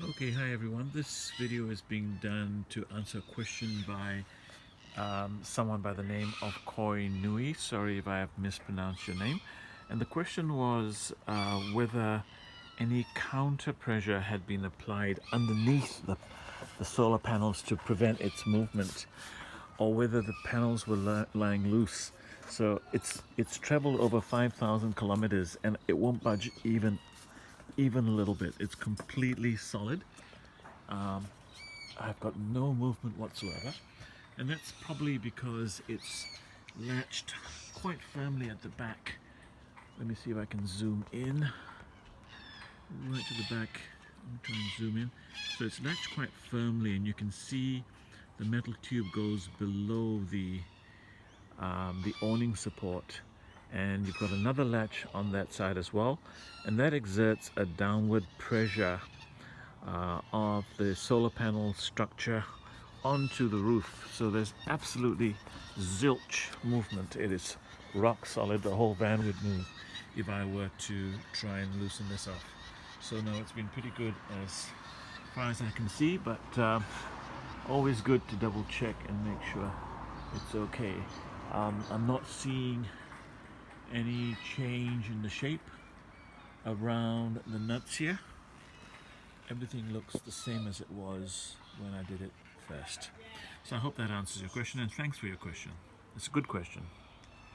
Okay, hi everyone. This video is being done to answer a question by someone by the name of Koi Nui. Sorry if I have mispronounced your name. And the question was whether any counter pressure had been applied underneath the solar panels to prevent its movement, or whether the panels were lying loose. So it's traveled over 5,000 kilometers and it won't budge even a little bit. It's completely solid. I've got no movement whatsoever, and that's probably because it's latched quite firmly at the back. Let me see if I can zoom in right to the back. I'll try and zoom in. So it's latched quite firmly, and you can see the metal tube goes below the awning support, and you've got another latch on that side as well, and that exerts a downward pressure of the solar panel structure onto the roof. So there's absolutely zilch movement. It is rock solid. The whole van would move if I were to try and loosen this off. So no, it's been pretty good as far as I can see, but always good to double check and make sure it's okay. I'm not seeing any change in the shape around the nuts here. Everything looks the same as it was when I did it first. So I hope that answers your question, and thanks for your question. It's a good question.